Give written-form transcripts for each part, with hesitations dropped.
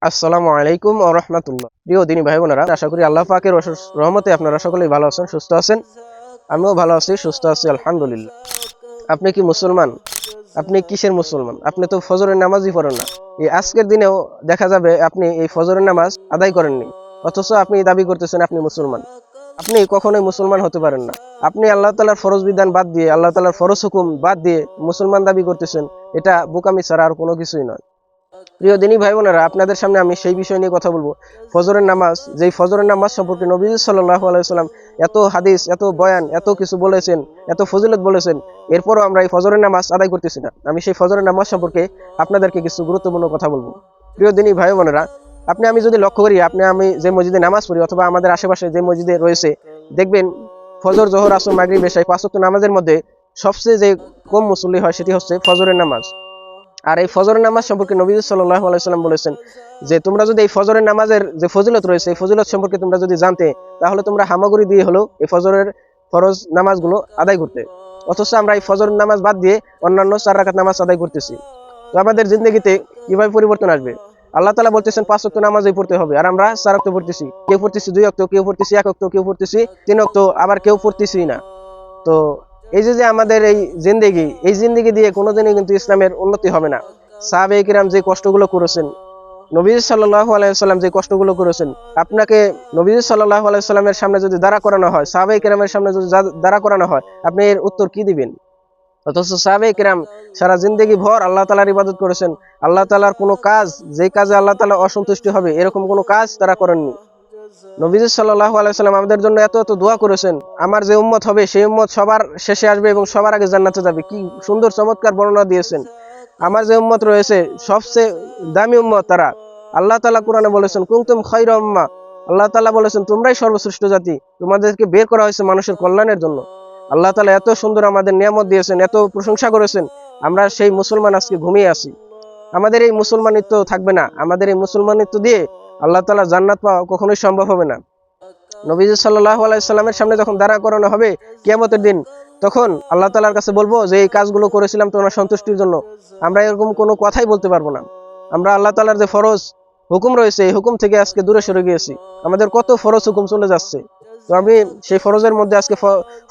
আসসালামু আলাইকুম ওয়া রাহমাতুল্লাহ। প্রিয় দিনী ভাই বোনেরা, আশা করি আল্লাহ পাকের অশেষ রহমতে আপনারা সকলেই ভালো আছেন, সুস্থ আছেন। আমিও ভালো আছি, সুস্থ আছি, আলহামদুলিল্লাহ। আপনি কি মুসলমান? আপনি কিসের মুসলমান? আপনি তো ফজরের নামাজই পড়েন না। এই আজকের দিনেও দেখা যাবে আপনি এই ফজরের নামাজ আদায় করেননি, অথচ আপনি দাবি করতেছেন আপনি মুসলমান। আপনি কখনোই মুসলমান হতে পারেন না। আপনি আল্লাহ তাআলার ফরজ বিধান বাদ দিয়ে, আল্লাহ তাআলার ফরজ হুকুম বাদ দিয়ে মুসলমান দাবি করতেছেন। এটা বোকামি ছাড়া আর কোনো কিছুই নয়। প্রিয় দিনী ভাই বোনেরা, আপনাদের সামনে আমি সেই বিষয় নিয়ে কথা বলবো, ফজরের নামাজ। যেই ফজরের নামাজ সম্পর্কে নবী সাল্লাল্লাহু আলাইহি ওয়াসাল্লাম এত হাদিস, এত বয়ান, এত কিছু বলেছেন, এত ফজিলত বলেছেন, এরপরও আমরা এই ফজরের নামাজ আদায় করতেছি না। আমি সেই ফজরের নামাজ সম্পর্কে আপনাদেরকে কিছু গুরুত্বপূর্ণ কথা বলবো। প্রিয় দিনী ভাই বোনেরা, আমি যদি লক্ষ্য করি, আমি যে মসজিদে নামাজ পড়ি অথবা আমাদের আশেপাশে যে মসজিদে রয়েছে, দেখবেন ফজর, জোহর, আসর, মাগরিব, এশা 5 ওয়াক্ত নামাজের মধ্যে সবচেয়ে যে কম মুসল্লি হয় সেটি হচ্ছে ফজরের নামাজ। আর এই ফজরের নামাজ সম্পর্কে নবী সাল্লাল্লাহু আলাইহি ওয়াসাল্লাম বলেছেন যে তোমরা যদি এই ফজরের নামাজের যে ফজিলত রয়েছে, এই ফজিলত সম্পর্কে তোমরা যদি জানতে, তাহলে তোমরা হামাগুড়ি দিয়ে হলেও এই ফজরের ফরজ নামাজগুলো আদায় করতে। অথচ আমরা এই ফজরের নামাজ বাদ দিয়ে অন্যান্য 4 রাকাত নামাজ আদায় করতেছি। তো আমাদের জিন্দগিতে কিভাবে পরিবর্তন আসবে? আল্লাহ তাআলা বলতেছেন 5 ওয়াক্ত নামাজই পড়তে হবে, আর আমরা 4 ওয়াক্ত পড়তেছি। কেউ পড়তেছি 2 ওয়াক্ত, কেউ পড়তেছি 1 ওয়াক্ত, কেউ পড়তেছি 3 ওয়াক্ত, আবার কেউ পড়তেছি না। তো এই যে আমাদের এই জিন্দেগি দিয়ে কোনোদিনই কিন্তু ইসলামের উন্নতি হবে না। সাহাবায়ে কিরাম যে কষ্টগুলো করেছেন, নবী সাল্লাল্লাহু আলাইহি ওয়াসাল্লাম যে কষ্টগুলো করেছেন, আপনাকে নবী সাল্লাল্লাহু আলাইহি ওয়াসাল্লামের সামনে যদি দাঁড়া করানো হয়, সাহাবায়ে কিরামের সামনে যদি দাঁড়া করানো হয়, আপনি এর উত্তর কি দিবেন? অথচ সাহাবায়ে কিরাম সারা জিন্দেগি ভর আল্লাহ তাআলার ইবাদত করেছেন। আল্লাহ তাআলার কোনো কাজ, যেই কাজে আল্লাহ তাআলা অসন্তুষ্ট হবে এরকম কোনো কাজ তারা করেননি। নবীজি সাল্লাল্লাহু আলাইহি সাল্লাম আমাদের জন্য এত এত দোয়া করেছেন, আমার যে উম্মত হবে সেই উম্মত সবার শেষে আসবে এবং সবার আগে জান্নাতে যাবে। কি সুন্দর চমৎকার বর্ণনা দিয়েছেন। আমার যে উম্মত রয়েছে সবচেয়ে দামি উম্মত তারা। আল্লাহ তাআলা কোরআনে বলেছেন কুনতুম খায়রা উম্মাহ। আল্লাহ তাআলা বলেছেন তোমরাই সর্বশ্রেষ্ঠ জাতি, তোমাদেরকে বের করা হয়েছে মানুষের কল্যাণের জন্য। আল্লাহ তাআলা এত সুন্দর আমাদের নিয়ামত দিয়েছেন, এত প্রশংসা করেছেন, আমরা সেই মুসলমান আজকে ঘুমিয়ে আছি। আমাদের এই মুসলমানিত্ব থাকবে না। আমাদের এই মুসলমানিত্ব দিয়ে আল্লাহ তাআলা জান্নাত পাওয়া কখনোই সম্ভব হবে না। নবীজি সাল্লাল্লাহু আলাইহি সাল্লামের সামনে যখন দাঁড়া করানো হবে কিয়ামতের দিন, তখন আল্লাহ তাআলার কাছে বলবো যে এই কাজগুলো করেছিলাম তোমার সন্তুষ্টির জন্য। আমরা এরকম কোনো কথাই বলতে পারবো না। আমরা আল্লাহ তাআলার যে ফরজ হুকুম রয়েছে, এই হুকুম থেকে আজকে দূরে সরে গিয়েছি। আমাদের কত ফরজ হুকুম চলে যাচ্ছে। তো আমি সেই ফরজের মধ্যে আজকে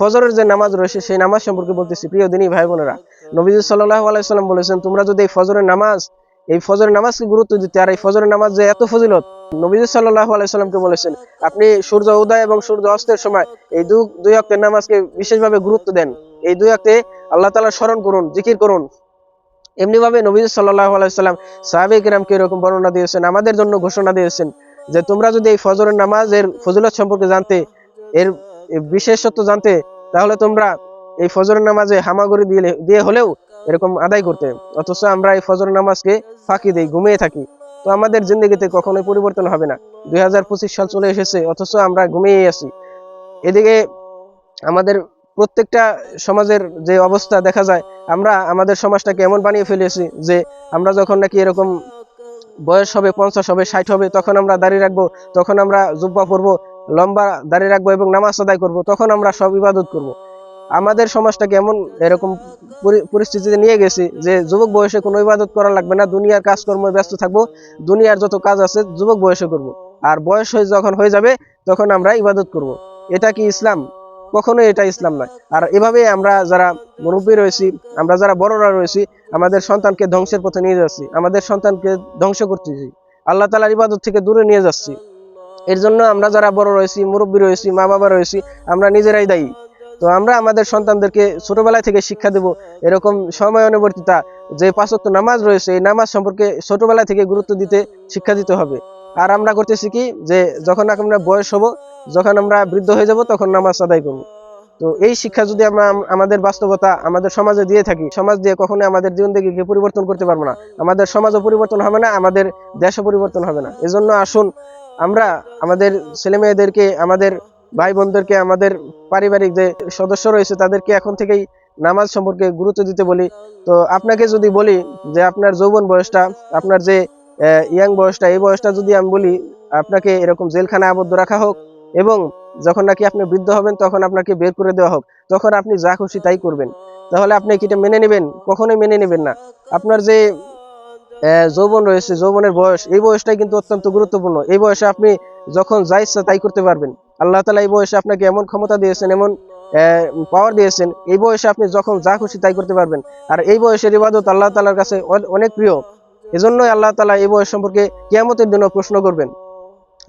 ফজরের যে নামাজ রয়েছে সেই নামাজ সম্পর্কে বলতেছি। প্রিয় দিনী ভাই বোনেরা, নবীজি সাল্লাল্লাহু আলাইহি সাল্লাম বলেছেন তোমরা যদি এই ফজরের নামাজকে গুরুত্ব দিতে, আর এই ফজরের নামাজ যে এত ফজিলত, নবীজি সাল্লাল্লাহু আলাইহি সাল্লামকে বলেছেন আপনি সূর্য উদয় এবং সূর্য অস্তের সময় এই দুই ওয়াক্তের নামাজকে বিশেষভাবে গুরুত্ব দেন। এই দুই ওয়াক্তে আল্লাহ তাআলার স্মরণ করুন, জিকির করুন। এমনি ভাবে নবী সাল্লাল্লাহু আলাইহি সাল্লাম সাহাবায়ে কিরামকে এরকম বর্ণনা দিয়েছেন, আমাদের জন্য ঘোষণা দিয়েছেন যে তোমরা যদি এই ফজরের নামাজের ফজিলত সম্পর্কে জানতে, এর বিশেষত্ব জানতে, তাহলে তোমরা এই ফজরের নামাজে হামাগুড়ি দিয়ে হলেও এরকম আদায় করতে। অথচ আমরা এই ফজরের নামাজকে ফাঁকি দেই, ঘুমিয়ে থাকি। তো আমাদের জিন্দগিতে কখনোই পরিবর্তন হবে না। 2025 সাল চলে এসেছে, অথচ আমরা ঘুমিয়ে আছি। এদিকে আমাদের প্রত্যেকটা সমাজের যে অবস্থা দেখা যায়, আমরা আমাদের সমাজটাকে এমন বানিয়ে ফেলেছি যে আমরা যখন নাকি এরকম বয়স হবে, 50 হবে, 60 হবে, তখন আমরা দাঁড়িয়ে রাখবো, তখন আমরা জুব্বা পরবো, লম্বা দাঁড়িয়ে রাখবো এবং নামাজ আদায় করব, তখন আমরা সব ইবাদত করব। আমাদের সমাজটাকে এমন এরকম পরিস্থিতিতে নিয়ে গেছি যে যুবক বয়সে কোনো ইবাদত করা লাগবে না, দুনিয়ার কাজকর্মে ব্যস্ত থাকবো, দুনিয়ার যত কাজ আছে যুবক বয়সে করব। আর বয়স যখন হয়ে যাবে তখন আমরা ইবাদত করব। এটা কি ইসলাম? কখনোই এটা ইসলাম নয়। আর এভাবে আমরা যারা মুরব্বী রয়েছি, আমরা যারা বড়রা রয়েছি, আমাদের সন্তানকে ধ্বংসের পথে নিয়ে যাচ্ছি, আমাদের সন্তানকে ধ্বংস করতেছি, আল্লাহ তাআলার ইবাদত থেকে দূরে নিয়ে যাচ্ছি। এর জন্য আমরা যারা বড় রয়েছি, মুরব্বী রয়েছি, মা বাবা রয়েছি, আমরা নিজেরাই দায়ী। তো আমরা আমাদের সন্তানদেরকে ছোটবেলা থেকে শিক্ষা দেব এরকম সময়ানুবর্তিতা, যে 5 ওয়াক্ত নামাজ রয়েছে এই নামাজ সম্পর্কে ছোটবেলা থেকে গুরুত্ব দিতে শিক্ষা দিতে হবে। আর আমরা করতেছি কি, যে যখন আমরা বয়স হব, যখন আমরা বৃদ্ধ হয়ে যাব, তখন নামাজ আদায় করব। তো এই শিক্ষা যদি আমরা আমাদের বাস্তবতা আমাদের সমাজে দিয়ে থাকি, সমাজ দিয়ে কখনোই আমাদের জীবনকে পরিবর্তন করতে পারবো না। আমাদের সমাজও পরিবর্তন হবে না, আমাদের দেশও পরিবর্তন হবে না। এজন্য আসুন আমরা আমাদের ছেলে মেয়েদেরকে, আমাদের ভাই বোনদেরকে, আমাদের পারিবারিক যে সদস্য রয়েছে তাদেরকে এখন থেকেই নামাজ সম্পর্কে গুরুত্ব দিতে বলি। তো আপনাকে যদি বলি যে আপনার যৌবন বয়সটা, আপনার যে ইয়াং বয়সটা, এই বয়সটা যদি আমি বলি আপনাকে এরকম জেলখানায় আবদ্ধ রাখা হোক, এবং যখন নাকি আপনি বৃদ্ধ হবেন তখন আপনাকে বের করে দেওয়া হোক, তখন আপনি যা খুশি তাই করবেন, তাহলে আপনি কি এটা মেনে নেবেন? কখনোই মেনে নেবেন না। আপনার যে যৌবন রয়েছে, যৌবনের বয়স, এই বয়সটাই কিন্তু অত্যন্ত গুরুত্বপূর্ণ। এই বয়সে আপনি যখন যা ইচ্ছা তাই করতে পারবেন। আল্লাহ তাআলা এই বয়সে আপনাকে এমন ক্ষমতা দিয়েছেন, এমন পাওয়ার দিয়েছেন, এই বয়সে আপনি যখন যা খুশি তাই করতে পারবেন। আর এই বয়সের ইবাদত আল্লাহ তাআলার কাছে অনেক প্রিয়। এজন্যই আল্লাহ তাআলা এই বয়স সম্পর্কে কিয়ামতের দিনও প্রশ্ন করবেন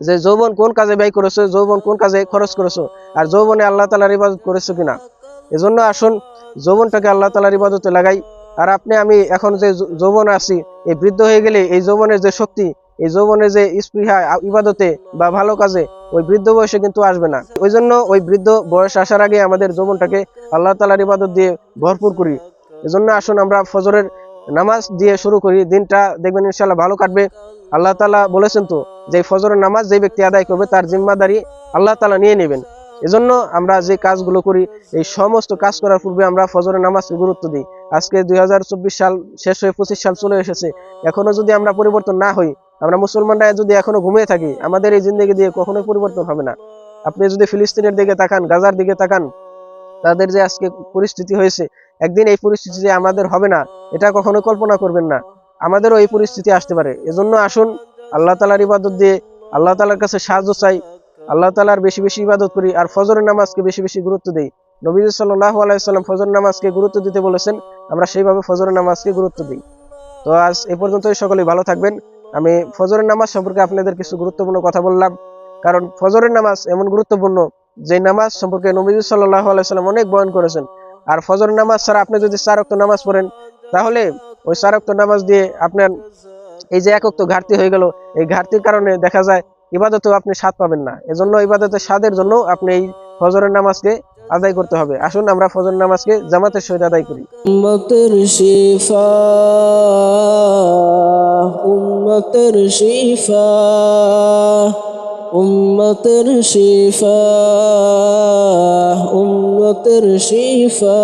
যে যৌবন কোন কাজে ব্যয় করেছো, যৌবন কোন কাজে খরচ করেছো, আর যৌবনে আল্লাহ তাআলার ইবাদত করেছো কিনা। এজন্য আসুন যৌবনটাকে আল্লাহ তাআলার ইবাদতে লাগাই। আর আপনি আমি এখন যে যৌবন আছি, এই বৃদ্ধ হয়ে গেলে এই যৌবনের যে শক্তি, এই যৌবনের যে স্পৃহা ইবাদতে বা ভালো কাজে, ওই বৃদ্ধ বয়সে কিন্তু আসবে না। ওই জন্য ওই বৃদ্ধ বয়স আসার আগে আমাদের যৌবনটাকে আল্লাহ তাআলার ইবাদত দিয়ে ভরপুর করি। এজন্য আসুন আমরা ফজরের নামাজ দিয়ে শুরু করি, দিনটা দেখবেন ইনশাআল্লাহ ভালো কাটবে। আল্লাহ তাআলা বলেছেন তো যে ফজরের নামাজ যে ব্যক্তি আদায় করবে তার জিম্মাদারি আল্লাহ তাআলা নিয়ে নেবেন। এজন্য আমরা যে কাজগুলো করি, এই সমস্ত কাজ করার পূর্বে আমরা ফজরের নামাজকে গুরুত্ব দিই। আজকে 2024 সাল শেষ হয়ে 25 সাল চলে এসেছে, এখনো যদি আমরা পরিবর্তন না হই, আমরা মুসলমানরা যদি এখনো ঘুমিয়ে থাকি, আমাদের এই জিন্দেগি দিয়ে কখনোই পরিবর্তন হবে না। আপনি যদি ফিলিস্তিনের দিকে তাকান, গাজার দিকে তাকান, তাদের যে আজকে পরিস্থিতি হয়েছে, একদিন এই পরিস্থিতি যে আমাদের হবে না, এটা কখনো কল্পনা করবেন না। আমাদেরও এই পরিস্থিতি আসতে পারে। এজন্য আসুন আল্লাহ তাআলার ইবাদত দিয়ে আল্লাহ তাআলার কাছে সাহায্য চাই, আল্লাহ তাআলার বেশি বেশি ইবাদত করি, আর ফজরের নামাজকে বেশি বেশি গুরুত্ব দেই। নবী সাল্লাল্লাহু আলাইহি ওয়াসাল্লাম ফজরের নামাজকে গুরুত্ব দিতে বলেছেন, আমরা সেইভাবে ফজরের নামাজকে গুরুত্ব দিই। তো আজ এই পর্যন্তই, সকলেই ভালো থাকবেন। আমি ফজরের নামাজ সম্পর্কে আপনাদের কিছু গুরুত্বপূর্ণ কথা বললাম, কারণ ফজরের নামাজ এমন গুরুত্বপূর্ণ যে নামাজ সম্পর্কে নবী সাল্লাল্লাহু আলাইহি ওয়াসাল্লাম অনেক বয়ান করেছেন। আর ফজরের নামাজ ছাড়া আপনি যদি 4 ওয়াক্ত নামাজ পড়েন, তাহলে ওই 4 ওয়াক্ত নামাজ দিয়ে আপনার এই যে 1 ওয়াক্ত ঘাটতি হয়ে গেল, এই ঘাটতির কারণে দেখা যায় ইবাদতেও আপনি স্বাদ পাবেন না। এজন্য ইবাদতের স্বাদের জন্য আপনি এই ফজরের নামাজকে আদায় করতে হবে। আসুন আমরা ফজর নামাজকে জামাতের সহিত আদায় করি। উম্মতের শিফা, উম্মতের শিফা, উম্মতের শিফা, উম্মতের শিফা।